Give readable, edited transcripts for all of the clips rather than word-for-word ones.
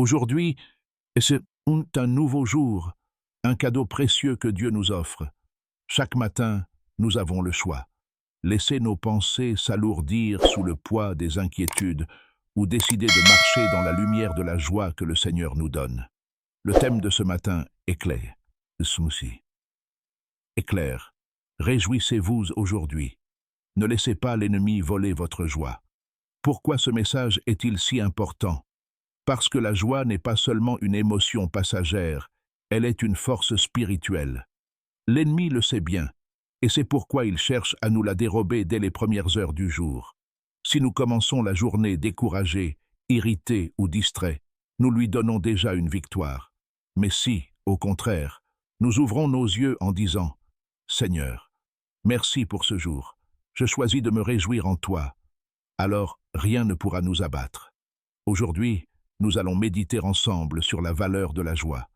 Aujourd'hui, c'est un nouveau jour, un cadeau précieux que Dieu nous offre. Chaque matin, nous avons le choix. Laisser nos pensées s'alourdir sous le poids des inquiétudes ou décider de marcher dans la lumière de la joie que le Seigneur nous donne. Le thème de ce matin est clair. Smoothie. Est clair. Réjouissez-vous aujourd'hui. Ne laissez pas l'ennemi voler votre joie. Pourquoi ce message est-il si important? Parce que la joie n'est pas seulement une émotion passagère, elle est une force spirituelle. L'ennemi le sait bien, et c'est pourquoi il cherche à nous la dérober dès les premières heures du jour. Si nous commençons la journée découragés, irrités ou distraits, nous lui donnons déjà une victoire. Mais si, au contraire, nous ouvrons nos yeux en disant « Seigneur, merci pour ce jour, je choisis de me réjouir en toi », alors rien ne pourra nous abattre. Aujourd'hui, nous allons méditer ensemble sur la valeur de la joie,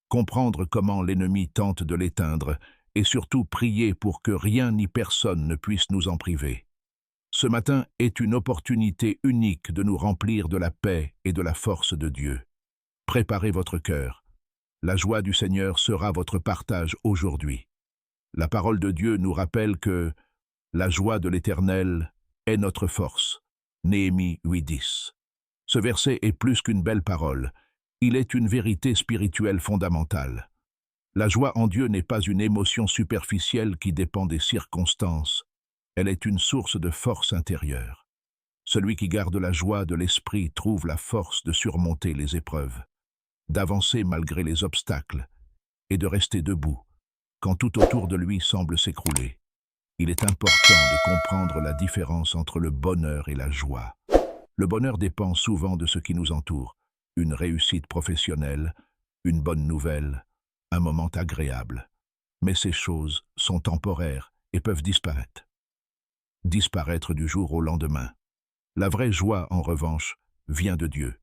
comprendre comment l'ennemi tente de l'éteindre et surtout prier pour que rien ni personne ne puisse nous en priver. Ce matin est une opportunité unique de nous remplir de la paix et de la force de Dieu. Préparez votre cœur. La joie du Seigneur sera votre partage aujourd'hui. La parole de Dieu nous rappelle que la joie de l'Éternel est notre force. Néhémie 8:10. Ce verset est plus qu'une belle parole. Il est une vérité spirituelle fondamentale. La joie en Dieu n'est pas une émotion superficielle qui dépend des circonstances. Elle est une source de force intérieure. Celui qui garde la joie de l'esprit trouve la force de surmonter les épreuves, d'avancer malgré les obstacles et de rester debout quand tout autour de lui semble s'écrouler. Il est important de comprendre la différence entre le bonheur et la joie. Le bonheur dépend souvent de ce qui nous entoure, une réussite professionnelle, une bonne nouvelle, un moment agréable. Mais ces choses sont temporaires et peuvent disparaître. Disparaître du jour au lendemain. La vraie joie, en revanche, vient de Dieu.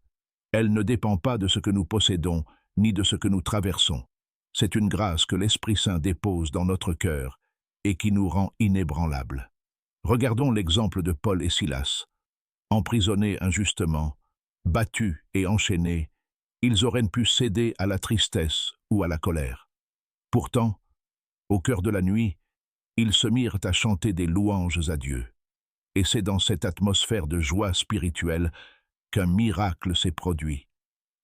Elle ne dépend pas de ce que nous possédons, ni de ce que nous traversons. C'est une grâce que l'Esprit Saint dépose dans notre cœur et qui nous rend inébranlables. Regardons l'exemple de Paul et Silas. Emprisonnés injustement, battus et enchaînés, ils auraient pu céder à la tristesse ou à la colère. Pourtant, au cœur de la nuit, ils se mirent à chanter des louanges à Dieu. Et c'est dans cette atmosphère de joie spirituelle qu'un miracle s'est produit.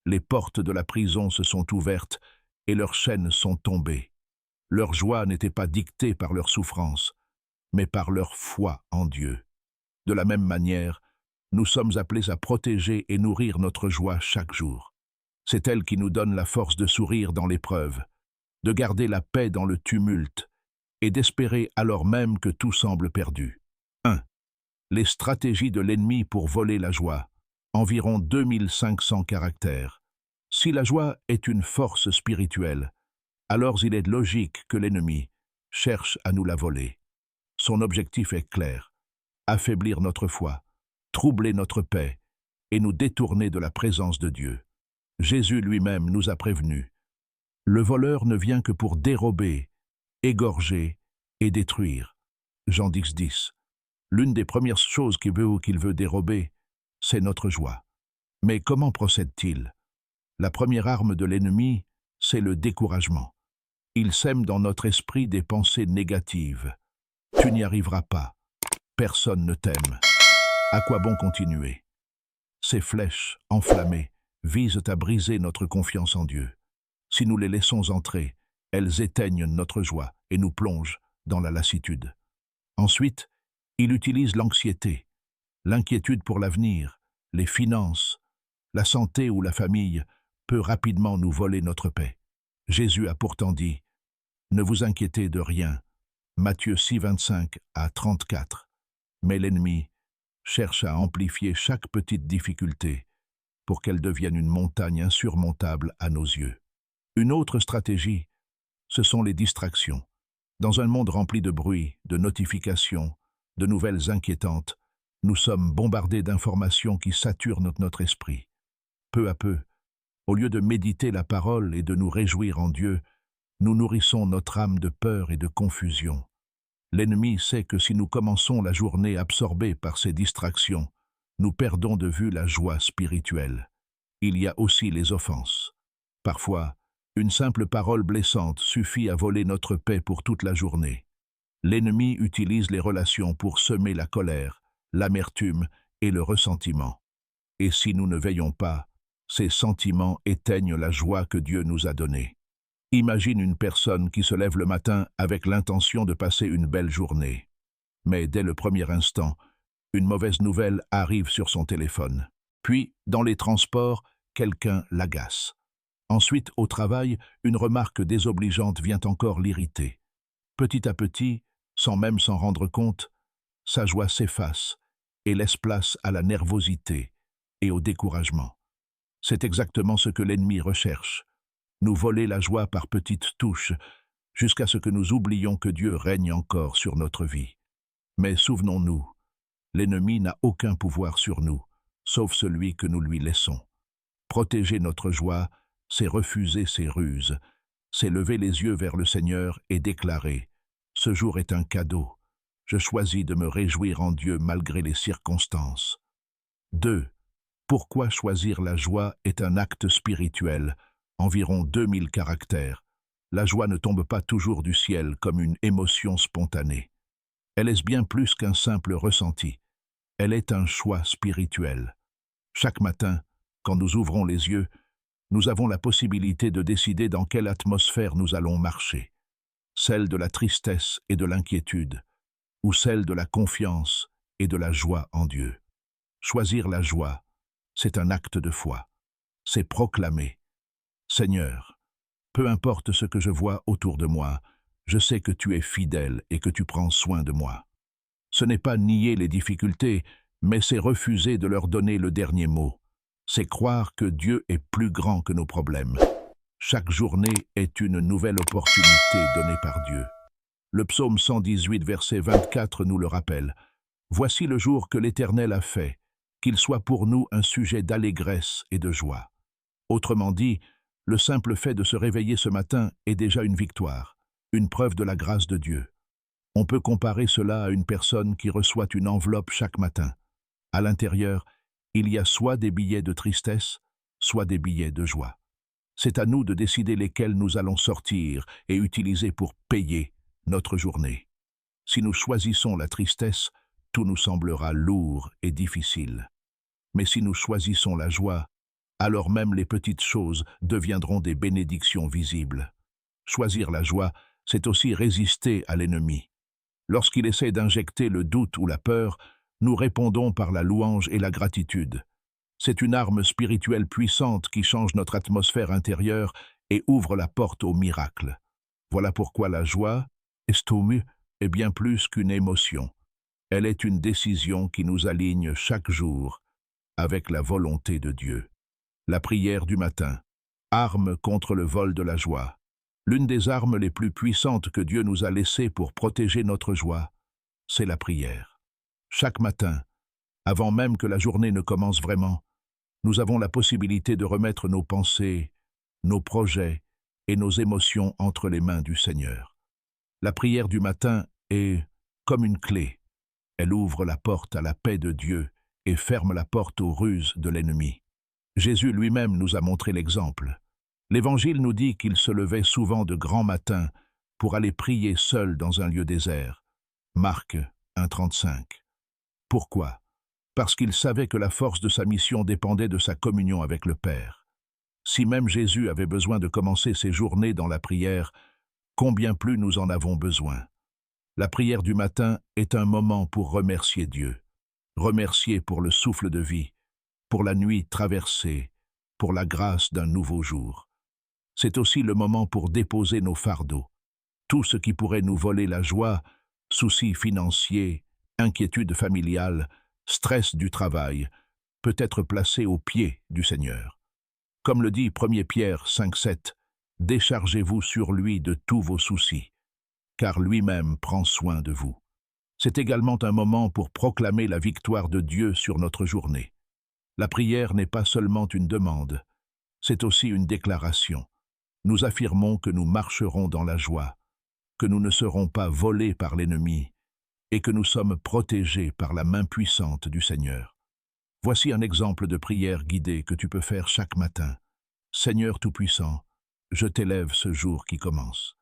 Les portes de la prison se sont ouvertes et leurs chaînes sont tombées. Leur joie n'était pas dictée par leur souffrance, mais par leur foi en Dieu. De la même manière, nous sommes appelés à protéger et nourrir notre joie chaque jour. C'est elle qui nous donne la force de sourire dans l'épreuve, de garder la paix dans le tumulte et d'espérer alors même que tout semble perdu. 1. Les stratégies de l'ennemi pour voler la joie. Environ 2500 caractères. Si la joie est une force spirituelle, alors il est logique que l'ennemi cherche à nous la voler. Son objectif est clair: affaiblir notre foi, troubler notre paix et nous détourner de la présence de Dieu. Jésus lui-même nous a prévenus. Le voleur ne vient que pour dérober, égorger et détruire. Jean 10:10. L'une des premières choses qu'il veut dérober, c'est notre joie. Mais comment procède-t-il? La première arme de l'ennemi, c'est le découragement. Il sème dans notre esprit des pensées négatives. Tu n'y arriveras pas. Personne ne t'aime. À quoi bon continuer? Ces flèches, enflammées, visent à briser notre confiance en Dieu. Si nous les laissons entrer, elles éteignent notre joie et nous plongent dans la lassitude. Ensuite, il utilise l'anxiété, l'inquiétude pour l'avenir, les finances, la santé ou la famille peut rapidement nous voler notre paix. Jésus a pourtant dit « Ne vous inquiétez de rien » Matthieu 6:25-34. Mais l'ennemi cherche à amplifier chaque petite difficulté pour qu'elle devienne une montagne insurmontable à nos yeux. Une autre stratégie, ce sont les distractions. Dans un monde rempli de bruit, de notifications, de nouvelles inquiétantes, nous sommes bombardés d'informations qui saturent notre esprit. Peu à peu, au lieu de méditer la parole et de nous réjouir en Dieu, nous nourrissons notre âme de peur et de confusion. L'ennemi sait que si nous commençons la journée absorbés par ces distractions, nous perdons de vue la joie spirituelle. il y a aussi les offenses. Parfois, une simple parole blessante suffit à voler notre paix pour toute la journée. L'ennemi utilise les relations pour semer la colère, l'amertume et le ressentiment. Et si nous ne veillons pas, ces sentiments éteignent la joie que Dieu nous a donnée. Imagine une personne qui se lève le matin avec l'intention de passer une belle journée. Mais dès le premier instant, une mauvaise nouvelle arrive sur son téléphone. Puis, dans les transports, quelqu'un l'agace. Ensuite, au travail, une remarque désobligeante vient encore l'irriter. Petit à petit, sans même s'en rendre compte, sa joie s'efface et laisse place à la nervosité et au découragement. C'est exactement ce que l'ennemi recherche, nous voler la joie par petites touches, jusqu'à ce que nous oublions que Dieu règne encore sur notre vie. Mais souvenons-nous, l'ennemi n'a aucun pouvoir sur nous, sauf celui que nous lui laissons. Protéger notre joie, c'est refuser ses ruses, c'est lever les yeux vers le Seigneur et déclarer « Ce jour est un cadeau, je choisis de me réjouir en Dieu malgré les circonstances. » 2. Pourquoi choisir la joie est un acte spirituel, environ 2000 caractères. La joie ne tombe pas toujours du ciel comme une émotion spontanée. Elle est bien plus qu'un simple ressenti. Elle est un choix spirituel. Chaque matin, quand nous ouvrons les yeux, nous avons la possibilité de décider dans quelle atmosphère nous allons marcher. Celle de la tristesse et de l'inquiétude, ou celle de la confiance et de la joie en Dieu. Choisir la joie, c'est un acte de foi. C'est proclamer « Seigneur, peu importe ce que je vois autour de moi, je sais que tu es fidèle et que tu prends soin de moi. » Ce n'est pas nier les difficultés, mais c'est refuser de leur donner le dernier mot. C'est croire que Dieu est plus grand que nos problèmes. Chaque journée est une nouvelle opportunité donnée par Dieu. Le psaume 118, verset 24 nous le rappelle. « Voici le jour que l'Éternel a fait, qu'il soit pour nous un sujet d'allégresse et de joie. » Autrement dit, le simple fait de se réveiller ce matin est déjà une victoire, une preuve de la grâce de Dieu. On peut comparer cela à une personne qui reçoit une enveloppe chaque matin. À l'intérieur, il y a soit des billets de tristesse, soit des billets de joie. C'est à nous de décider lesquels nous allons sortir et utiliser pour payer notre journée. Si nous choisissons la tristesse, tout nous semblera lourd et difficile. Mais si nous choisissons la joie, alors même les petites choses deviendront des bénédictions visibles. Choisir la joie, c'est aussi résister à l'ennemi. Lorsqu'il essaie d'injecter le doute ou la peur, nous répondons par la louange et la gratitude. C'est une arme spirituelle puissante qui change notre atmosphère intérieure et ouvre la porte au miracle. Voilà pourquoi la joie, est bien plus qu'une émotion. Elle est une décision qui nous aligne chaque jour avec la volonté de Dieu. La prière du matin, arme contre le vol de la joie. L'une des armes les plus puissantes que Dieu nous a laissées pour protéger notre joie, c'est la prière. Chaque matin, avant même que la journée ne commence vraiment, nous avons la possibilité de remettre nos pensées, nos projets et nos émotions entre les mains du Seigneur. La prière du matin est comme une clé. Elle ouvre la porte à la paix de Dieu et ferme la porte aux ruses de l'ennemi. Jésus lui-même nous a montré l'exemple. L'Évangile nous dit qu'il se levait souvent de grand matin pour aller prier seul dans un lieu désert. Marc 1,35. Pourquoi? Parce qu'il savait que la force de sa mission dépendait de sa communion avec le Père. Si même Jésus avait besoin de commencer ses journées dans la prière, combien plus nous en avons besoin. La prière du matin est un moment pour remercier Dieu. Remercier pour le souffle de vie, pour la nuit traversée, pour la grâce d'un nouveau jour. C'est aussi le moment pour déposer nos fardeaux. Tout ce qui pourrait nous voler la joie, soucis financiers, inquiétudes familiales, stress du travail, peut être placé aux pieds du Seigneur. Comme le dit 1 Pierre 5,7, « Déchargez-vous sur lui de tous vos soucis, car lui-même prend soin de vous. » C'est également un moment pour proclamer la victoire de Dieu sur notre journée. La prière n'est pas seulement une demande, c'est aussi une déclaration. Nous affirmons que nous marcherons dans la joie, que nous ne serons pas volés par l'ennemi et que nous sommes protégés par la main puissante du Seigneur. Voici un exemple de prière guidée que tu peux faire chaque matin. Seigneur Tout-Puissant, je t'élève ce jour qui commence.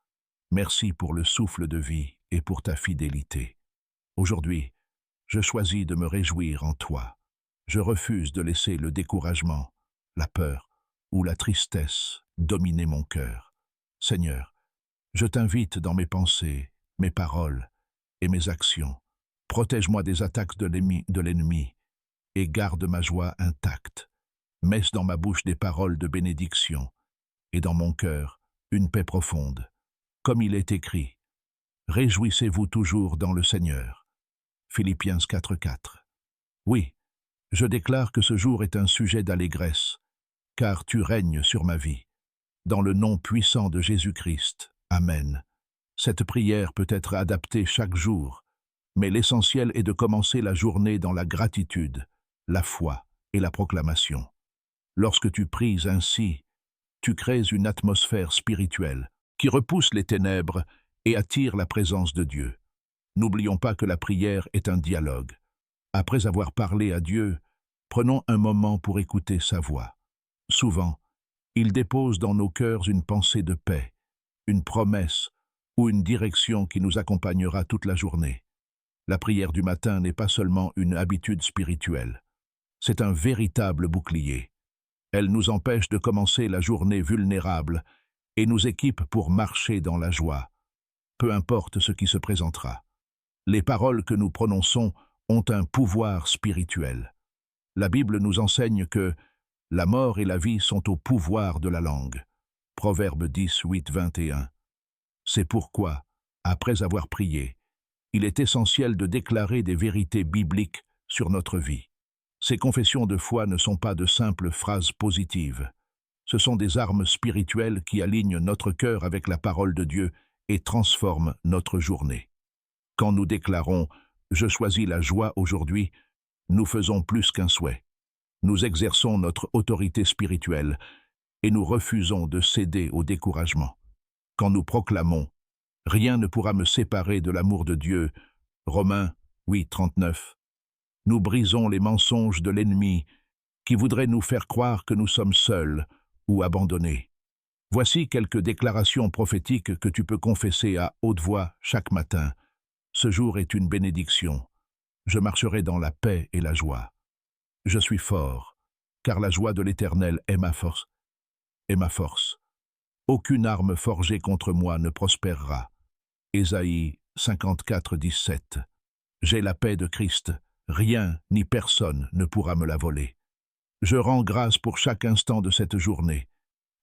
Merci pour le souffle de vie et pour ta fidélité. Aujourd'hui, je choisis de me réjouir en toi. Je refuse de laisser le découragement, la peur ou la tristesse dominer mon cœur. Seigneur, je t'invite dans mes pensées, mes paroles et mes actions. Protège-moi des attaques de l'ennemi et garde ma joie intacte. Mets dans ma bouche des paroles de bénédiction et dans mon cœur une paix profonde. Comme il est écrit, réjouissez-vous toujours dans le Seigneur. Philippiens 4,4. Oui, je déclare que ce jour est un sujet d'allégresse, car tu règnes sur ma vie. Dans le nom puissant de Jésus-Christ. Amen. Cette prière peut être adaptée chaque jour, mais l'essentiel est de commencer la journée dans la gratitude, la foi et la proclamation. Lorsque tu pries ainsi, tu crées une atmosphère spirituelle qui repousse les ténèbres et attire la présence de Dieu. N'oublions pas que la prière est un dialogue. Après avoir parlé à Dieu, prenons un moment pour écouter sa voix. Souvent, il dépose dans nos cœurs une pensée de paix, une promesse ou une direction qui nous accompagnera toute la journée. La prière du matin n'est pas seulement une habitude spirituelle, c'est un véritable bouclier. Elle nous empêche de commencer la journée vulnérable et nous équipe pour marcher dans la joie, peu importe ce qui se présentera. Les paroles que nous prononçons ont un pouvoir spirituel. La Bible nous enseigne que la mort et la vie sont au pouvoir de la langue. Proverbe 10, 8, 21. C'est pourquoi, après avoir prié, il est essentiel de déclarer des vérités bibliques sur notre vie. Ces confessions de foi ne sont pas de simples phrases positives. Ce sont des armes spirituelles qui alignent notre cœur avec la parole de Dieu et transforment notre journée. Quand nous déclarons « Je choisis la joie aujourd'hui », nous faisons plus qu'un souhait. Nous exerçons notre autorité spirituelle et nous refusons de céder au découragement. Quand nous proclamons « Rien ne pourra me séparer de l'amour de Dieu » Romains 8, 39, nous brisons les mensonges de l'ennemi qui voudrait nous faire croire que nous sommes seuls ou abandonnés. Voici quelques déclarations prophétiques que tu peux confesser à haute voix chaque matin. Ce jour est une bénédiction. Je marcherai dans la paix et la joie. Je suis fort, car la joie de l'Éternel est ma force. Aucune arme forgée contre moi ne prospérera. Ésaïe 54, 17. J'ai la paix de Christ. Rien ni personne ne pourra me la voler. Je rends grâce pour chaque instant de cette journée,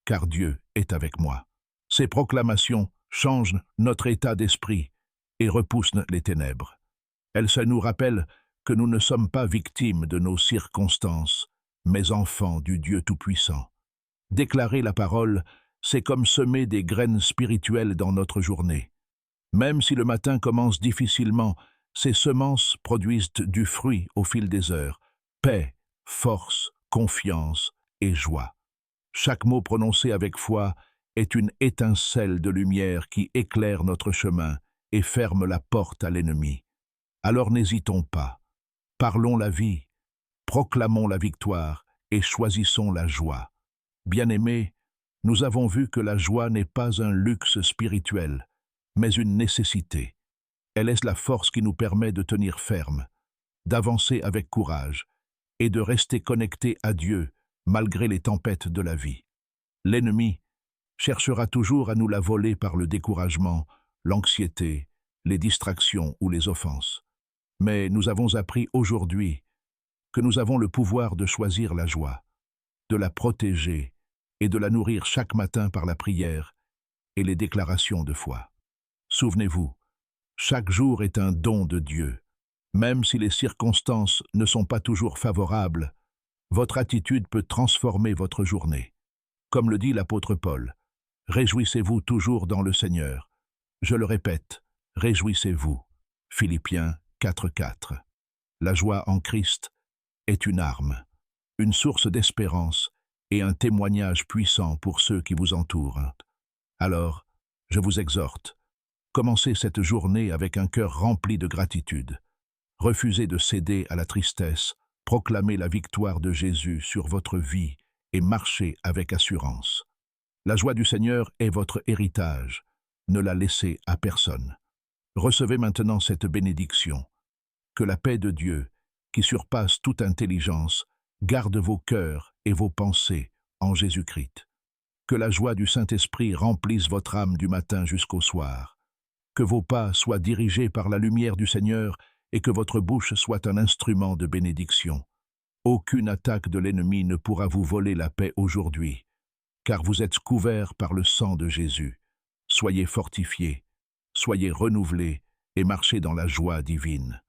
car Dieu est avec moi. Ces proclamations changent notre état d'esprit et repoussent les ténèbres. Elles nous rappellent que nous ne sommes pas victimes de nos circonstances, mais enfants du Dieu Tout-Puissant. Déclarer la parole, c'est comme semer des graines spirituelles dans notre journée. Même si le matin commence difficilement, ces semences produisent du fruit au fil des heures. Paix, force, confiance et joie. Chaque mot prononcé avec foi est une étincelle de lumière qui éclaire notre chemin et ferme la porte à l'ennemi. Alors n'hésitons pas. Parlons la vie, proclamons la victoire et choisissons la joie. Bien-aimés, nous avons vu que la joie n'est pas un luxe spirituel, mais une nécessité. Elle est la force qui nous permet de tenir ferme, d'avancer avec courage et de rester connectés à Dieu malgré les tempêtes de la vie. L'ennemi cherchera toujours à nous la voler par le découragement, l'anxiété, les distractions ou les offenses. Mais nous avons appris aujourd'hui que nous avons le pouvoir de choisir la joie, de la protéger et de la nourrir chaque matin par la prière et les déclarations de foi. Souvenez-vous, chaque jour est un don de Dieu. Même si les circonstances ne sont pas toujours favorables, votre attitude peut transformer votre journée. Comme le dit l'apôtre Paul, « Réjouissez-vous toujours dans le Seigneur ». Je le répète, réjouissez-vous. Philippiens 4, 4. La joie en Christ est une arme, une source d'espérance et un témoignage puissant pour ceux qui vous entourent. Alors, je vous exhorte, commencez cette journée avec un cœur rempli de gratitude. Refusez de céder à la tristesse, Proclamez la victoire de Jésus sur votre vie et marchez avec assurance. La joie du Seigneur est votre héritage. Ne la laissez à personne. Recevez maintenant cette bénédiction. Que la paix de Dieu, qui surpasse toute intelligence, garde vos cœurs et vos pensées en Jésus-Christ. Que la joie du Saint-Esprit remplisse votre âme du matin jusqu'au soir. Que vos pas soient dirigés par la lumière du Seigneur et que votre bouche soit un instrument de bénédiction. Aucune attaque de l'ennemi ne pourra vous voler la paix aujourd'hui, car vous êtes couverts par le sang de Jésus. Soyez fortifiés, soyez renouvelés et marchez dans la joie divine.